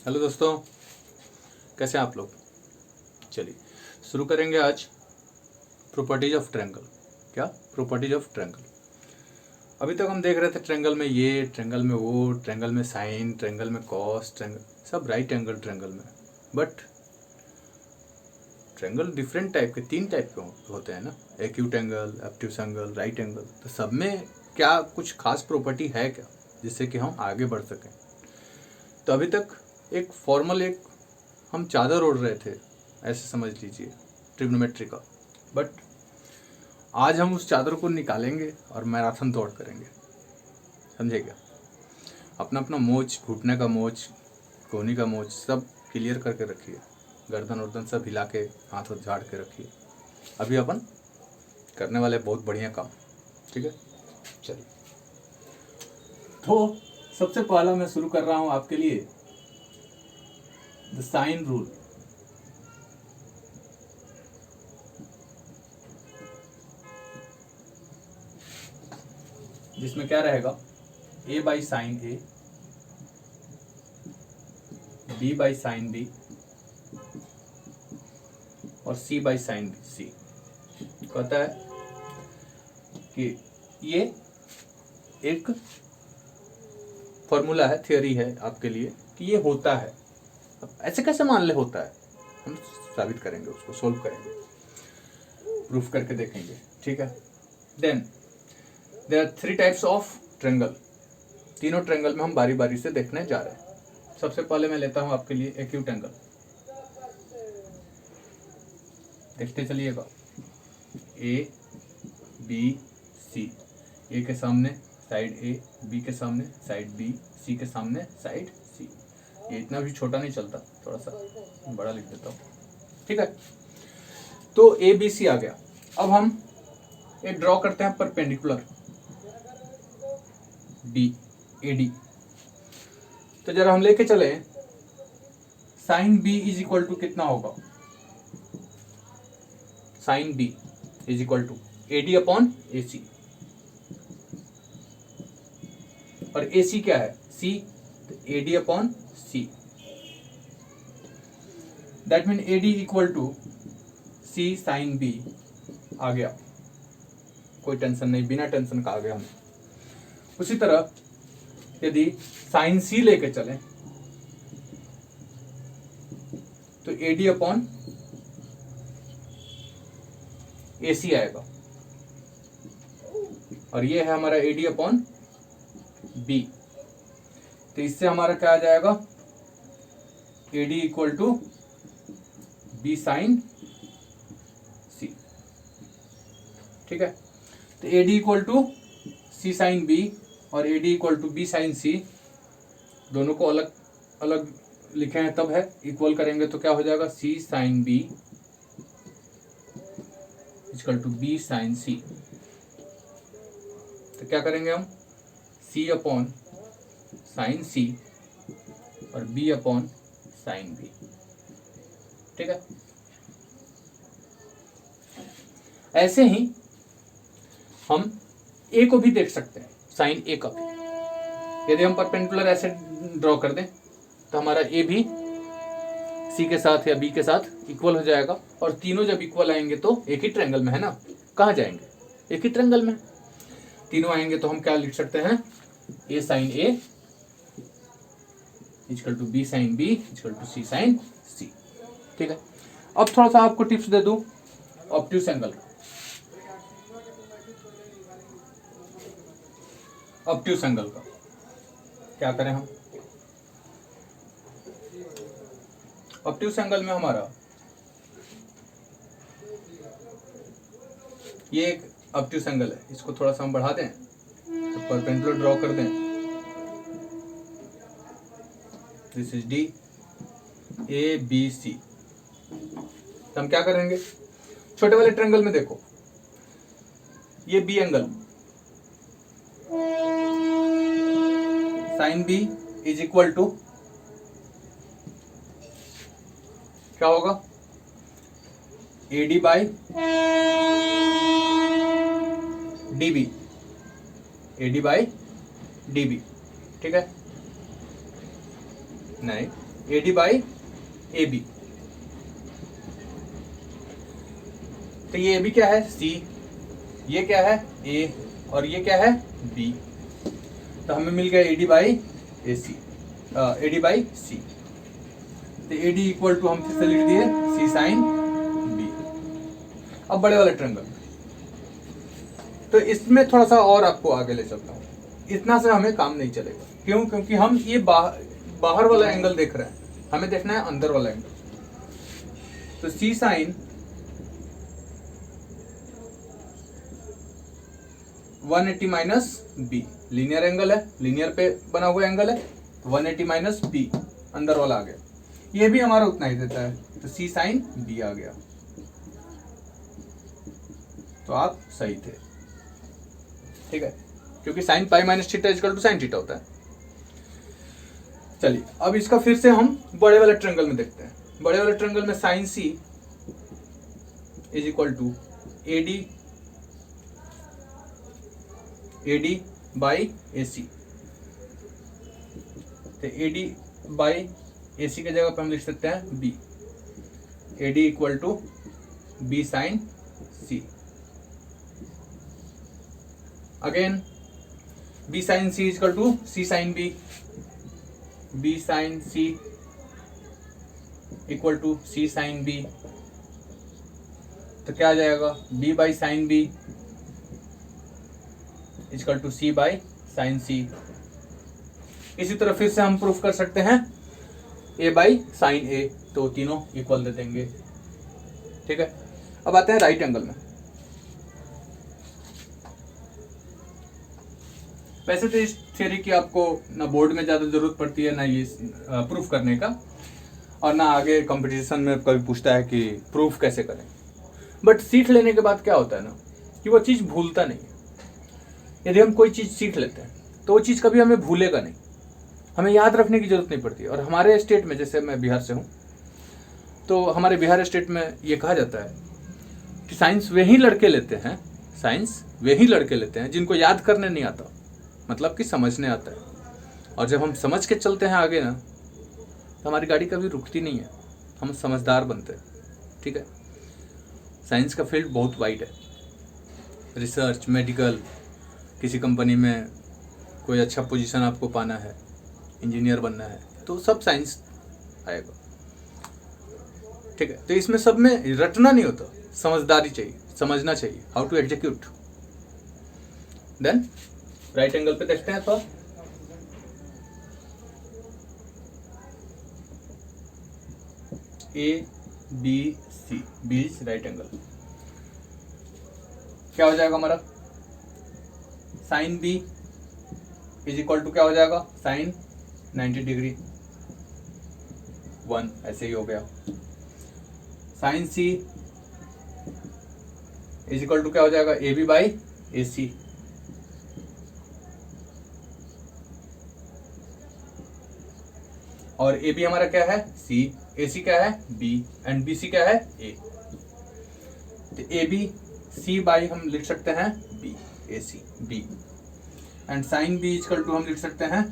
Hello दोस्तों, कैसे हैं आप लोग। चलिए शुरू करेंगे आज प्रॉपर्टीज ऑफ ट्रायंगल। क्या प्रॉपर्टीज ऑफ ट्रायंगल। अभी तक हम देख रहे थे ट्रायंगल में ये, ट्रायंगल में वो, ट्रायंगल में साइन, ट्रायंगल में कॉस, ट्रायंगल सब राइट एंगल ट्रायंगल में। बट ट्रायंगल डिफरेंट टाइप के, 3 टाइप के होते हैं ना, acute angle, obtuse angle, right angle. तो सब में क्या कुछ खास प्रॉपर्टी है क्या जिससे कि हम आगे बढ़ सकें। तो अभी तक एक फॉर्मल हम चादर ओढ़ रहे थे, ऐसे समझ लीजिए, ट्रिग्नोमेट्री का। बट आज हम उस चादर को निकालेंगे और मैराथन दौड़ करेंगे, समझे क्या। अपना अपना मोच, घुटने का मोच, कोहनी का मोच सब क्लियर करके रखिए, गर्दन वर्दन सब हिला के, हाथ हाथ झाड़ के रखिए। अभी अपन करने वाले बहुत बढ़िया काम, ठीक है। चलिए, तो सबसे पहला मैं शुरू कर रहा हूं आपके लिए द साइन रूल। जिसमें क्या रहेगा, a by sine A, b by sine B और c बाई साइन सी। कहता है कि ये एक फॉर्मूला है, थियोरी है आपके लिए कि ये होता है। अब ऐसे कैसे मान ले होता है, हम साबित करेंगे, उसको सोल्व करेंगे, प्रूफ करके देखेंगे, ठीक है। Then there are 3 types of triangle. तीनों ट्रायंगल में हम बारी बारी से देखने जा रहे हैं। सबसे पहले मैं लेता हूं आपके लिए एक्यूट एंगल। देखते चलिएगा, ए बी सी, ए के सामने साइड ए, बी के सामने साइड बी, सी के सामने साइड सी। ये इतना भी छोटा नहीं चलता, थोड़ा सा बड़ा लिख देता हूँ, ठीक है। तो ए बी सी आ गया। अब हम एक ड्रॉ करते हैं परपेंडिकुलर बी ए डी। तो जरा हम लेके चले, sine B is equal to कितना होगा, sine B is equal to A D upon A C. और ए सी क्या है, C, A D upon C. That mean A D equal to C sine B आ गया। कोई tension नहीं, बिना टेंशन का आ गया हमें। उसी तरह यदि साइन सी लेके चलें तो ए डी अपॉन ए सी आएगा। और ये है हमारा ए डी अपॉन बी। तो इससे हमारा क्या आ जाएगा, A D equal to B sine C, ठीक है। तो A D equal to C sine B और A D equal to B sine C, दोनों को अलग अलग लिखे हैं तब है, इक्वल करेंगे तो क्या हो जाएगा, C sine B equal to B sine C. तो क्या करेंगे हम, सी अपॉन साइन सी और बी अपॉन साइन बी, ठीक है। ऐसे ही हम ए को भी देख सकते हैं, साइन ए का भी। यदि हम परपेंडिकुलर ऐसे ड्रॉ कर दें तो हमारा ए भी सी के साथ या बी के साथ इक्वल हो जाएगा। और तीनों जब इक्वल आएंगे तो एक ही ट्रायंगल में है ना, कहाँ जाएंगे, एक ही ट्रायंगल में तीनों आएंगे। तो हम क्या लिख सकते हैं, A sine A equal to B sine B equal to C sine C, ठीक है। अब थोड़ा सा आपको टिप्स दे दूं ऑब्ट्यूस एंगल का। ऑब्ट्यूस एंगल का क्या करें हम, ऑब्ट्यूस एंगल में हमारा ये एक ऑब्ट्यूस एंगल है, इसको थोड़ा सा हम बढ़ा दें तो परपेंडिकुलर ड्रॉ कर दें। This is D, A B C. तो हम क्या करेंगे, छोटे वाले ट्रायंगल में देखो, ये B angle, sine B is equal to क्या होगा, A D by D B, A D by D B, ठीक है। नहीं, AD बाई AB। तो ये AB क्या है? C, ये क्या है? A, और ये क्या है? B। तो हमें मिल गया AD by AC, AD by C। तो AD इक्वल टू हम फिर से लिख दिए C साइन B। अब बड़े वाले ट्रायंगल, तो इसमें थोड़ा सा और आपको आगे ले चलता हूँ। इतना से हमें काम नहीं चलेगा। क्यों? क्योंकि हम ये बाहर वाला एंगल देख रहे हैं, हमें देखना है अंदर वाला एंगल। तो C sine 180 minus B, linear angle है, लीनियर पे बना हुआ एंगल है, तो 180 माइनस B अंदर वाला आ गया। ये भी हमारा उतना ही देता है, तो C साइन B आ गया। तो आप सही थे, ठीक है, क्योंकि sine pi minus theta equal to sine theta होता है। चलिए अब इसका फिर से हम बड़े वाले ट्रायंगल में देखते हैं। बड़े वाले ट्रायंगल में sine C is equal to AD by AC। तो AD बाई AC के जगह पे हम लिख सकते हैं B, AD equal to B sine C। Again B sine C equal to C sine B, B sine C equal to C sine B। तो क्या आ जाएगा? B by sine B equal to C by sine C। इसी तरह फिर से हम proof कर सकते हैं A बाई साइन A, तो तीनों इक्वल दे देंगे, ठीक है। अब आते हैं राइट एंगल में। वैसे तो इस थ्योरी की आपको ना बोर्ड में ज़्यादा ज़रूरत पड़ती है, ना ये प्रूफ करने का, और ना आगे कंपटीशन में कभी पूछता है कि प्रूफ कैसे करें। बट सीख लेने के बाद क्या होता है ना, कि वो चीज़ भूलता नहीं है। यदि हम कोई चीज़ सीख लेते हैं तो वो चीज़ कभी हमें भूलेगा नहीं, हमें याद रखने की जरूरत नहीं पड़ती। और हमारे स्टेट में, जैसे मैं बिहार से हूँ, तो हमारे बिहार स्टेट में ये कहा जाता है कि साइंस वही लड़के लेते हैं, साइंस वही लड़के लेते हैं जिनको याद करने नहीं आता, मतलब कि समझने आता है। और जब हम समझ के चलते हैं आगे ना, तो हमारी गाड़ी कभी रुकती नहीं है, हम समझदार बनते हैं, ठीक है। साइंस का फील्ड बहुत वाइड है, रिसर्च, मेडिकल, किसी कंपनी में कोई अच्छा पोजीशन आपको पाना है, इंजीनियर बनना है, तो सब साइंस आएगा, ठीक है। तो इसमें सब में रटना नहीं होता, समझदारी चाहिए, समझना चाहिए, how to execute. Then right angle पे देखते हैं। तो ABC, B is right angle, क्या हो जाएगा हमारा? Sine B is equal to क्या हो जाएगा? साइन 90 डिग्री 1, ऐसे ही हो गया। Sine C is equal to क्या हो जाएगा? AB by AC। और AB हमारा क्या है? C, AC क्या है? B, एंड BC क्या है? A। तो AB C बाई हम लिख सकते हैं B, AC B, and sine B equal to हम लिख सकते हैं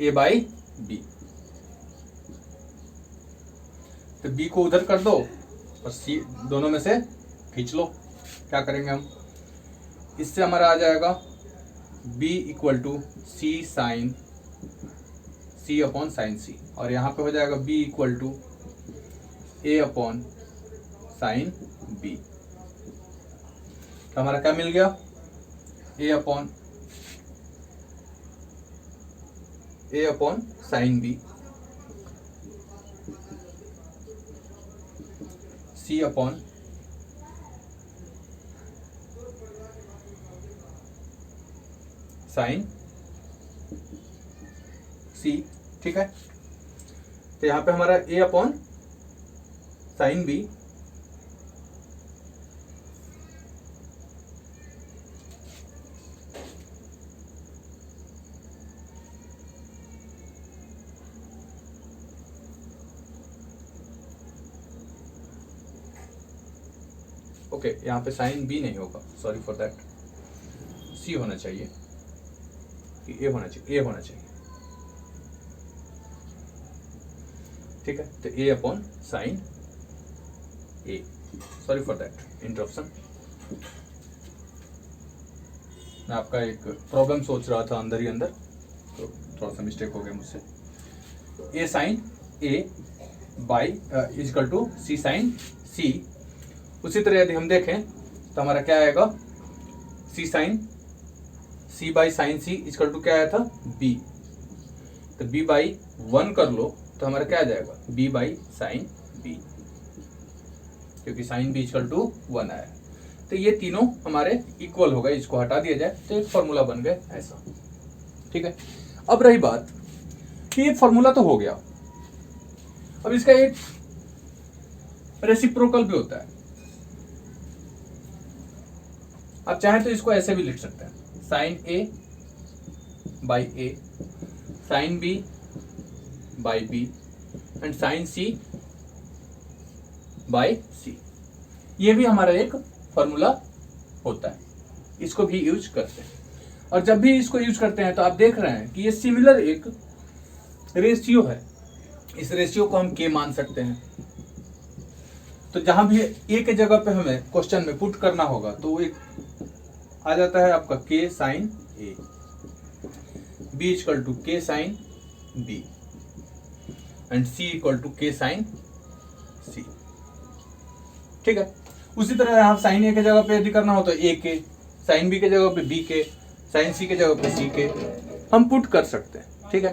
A बाई B। तो B को उधर कर दो और C दोनों में से खींच लो। क्या करेंगे हम? इससे हमारा आ जाएगा B equal to C sine C upon sine C, और यहाँ पे हो जाएगा B equal to A upon sine B। तो हमारा क्या मिल गया? A upon sine B, C upon sine C, ठीक है। तो यहाँ पे हमारा A upon sine B okay, यहाँ पे साइन B नहीं होगा, सॉरी फॉर दैट, C होना चाहिए कि A होना चाहिए, A होना चाहिए। ठीक है। तो a upon sign a, sorry for that interruption, मैं आपका एक प्रॉब्लम सोच रहा था अंदर ही अंदर, तो थोड़ा सा मिस्टेक हो गया मुझसे। a sine a by equal to c sine c। उसी तरह यदि हम देखें तो हमारा क्या आएगा, c sine c by sine c equal to क्या आया था b, तो b बाई 1 कर लो तो हमारा क्या आ जाएगा b बाई साइन b, क्योंकि साइन b इजकल टू 1 आया। तो ये तीनों हमारे इक्वल हो गए, इसको हटा दिया जाए तो एक फॉर्मूला बन गए ऐसा, ठीक है। अब रही बात कि एक फॉर्मूला तो हो गया, अब इसका एक रेसिप्रोकल भी होता है। आप चाहें तो इसको ऐसे भी लिख सकते हैं, sine a by a, sine b by b and sine c by c। ये भी हमारा एक फॉर्मूला होता है, इसको भी यूज करते हैं। और जब भी इसको यूज करते हैं तो आप देख रहे हैं कि ये सिमिलर एक रेशियो है, इस रेशियो को हम k मान सकते हैं। तो जहां भी a के जगह पे हमें क्वेश्चन में पुट करना होगा तो वो एक आ जाता है आपका k sine a, b equal to k sine b and c equal to k sine c, ठीक है। उसी तरह यहाँ साइन a के जगह पे यदि करना हो तो a के, साइन b के जगह पे b के, साइन c के जगह पे c के हम पुट कर सकते हैं, ठीक है।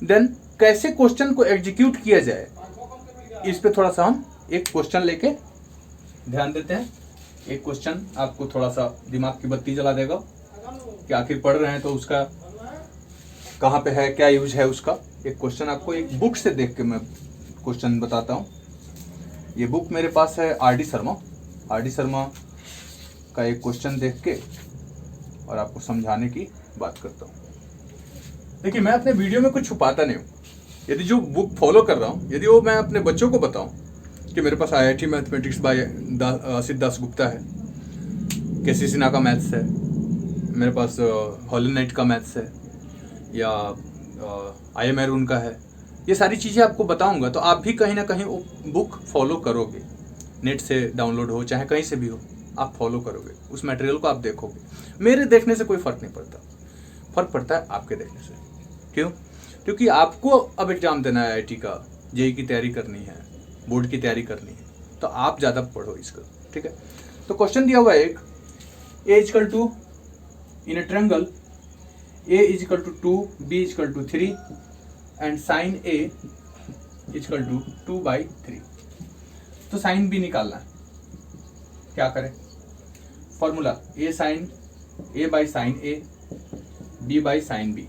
देन कैसे क्वेश्चन को एग्जीक्यूट किया जाए, इस पे थोड़ा सा हम एक क्वेश्चन लेके ध्यान देते हैं। एक क्वेश्चन आपको थोड़ा सा दिमाग की बत्ती जला देगा कि आखिर पढ़ रहे हैं तो उसका कहाँ पे है, क्या यूज है उसका। एक क्वेश्चन आपको एक बुक से देख के मैं क्वेश्चन बताता हूँ। ये बुक मेरे पास है आर डी शर्मा का एक क्वेश्चन देख के और आपको समझाने की बात करता हूँ। देखिए, मैं अपने वीडियो में कुछ छुपाता नहीं हूँ। यदि जो बुक फॉलो कर रहा हूँ, यदि वो मैं अपने बच्चों को बताऊँ कि मेरे पास IIT mathematics bye Asit Das Gupta है, केसी सिन्हा का मैथ्स है, मेरे पास हॉलन नाइट का मैथ्स है, या IM मैरून का है, ये सारी चीज़ें आपको बताऊंगा तो आप भी कहीं ना कहीं वो बुक फॉलो करोगे। नेट से डाउनलोड हो चाहे कहीं से भी हो, आप फॉलो करोगे, उस मटेरियल को आप देखोगे। मेरे देखने से कोई फ़र्क नहीं पड़ता, फ़र्क पड़ता है आपके देखने से। क्यों? क्योंकि आपको अब एग्ज़ाम देना है, IIT का, JEE की तैयारी करनी है, बोर्ड की तैयारी करनी है, तो आप ज़्यादा पढ़ो इसका, ठीक है। तो क्वेश्चन दिया हुआ है एक, a equal to in a triangle a is equal to 2, b equal to 3 and sine a equal to 2/3। तो साइन b निकालना है, क्या करें? Formula a by sine a, b by sine b,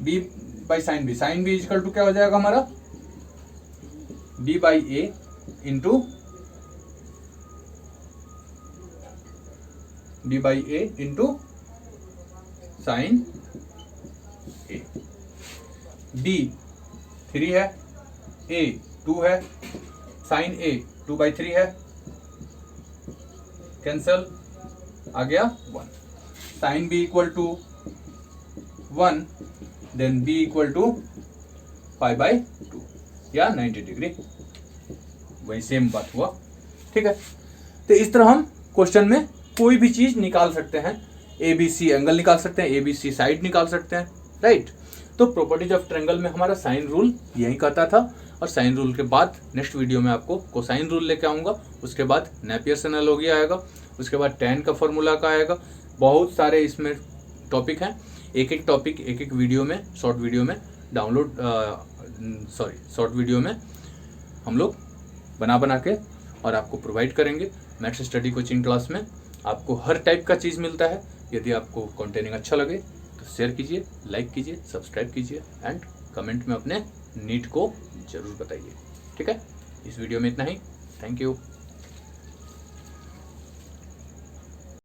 b by sine b, sine b equal to क्या हो जाएगा हमारा b by a into b by a into sine a। b 3 है, a 2 है, साइन a 2/3 है, cancel, आ गया 1। Sine b equal to 1, then b equal to 5/2 या 90 डिग्री, वही सेम बात हुआ, ठीक है। तो इस तरह हम क्वेश्चन में कोई भी चीज निकाल सकते हैं, ABC एंगल निकाल सकते हैं, ABC साइड निकाल सकते हैं, राइट। तो प्रॉपर्टीज ऑफ ट्रायंगल में हमारा साइन रूल यही कहता था, और साइन रूल के बाद नेक्स्ट वीडियो में आपको कोसाइन रूल लेके आऊँगा, उसके बाद नेपियर्स एनालॉजी आएगा, उसके बाद tan का फॉर्मूला का आएगा। बहुत सारे इसमें टॉपिक हैं, एक एक टॉपिक एक एक वीडियो में, शॉर्ट वीडियो में शॉर्ट वीडियो में हम लोग बना के और आपको प्रोवाइड करेंगे। मैथ्स स्टडी कोचिंग क्लास में आपको हर टाइप का चीज़ मिलता है। यदि आपको कंटेंट अच्छा लगे तो शेयर कीजिए, लाइक कीजिए, सब्सक्राइब कीजिए एंड कमेंट में अपने नीड को जरूर बताइए, ठीक है। इस वीडियो में इतना ही, थैंक यू।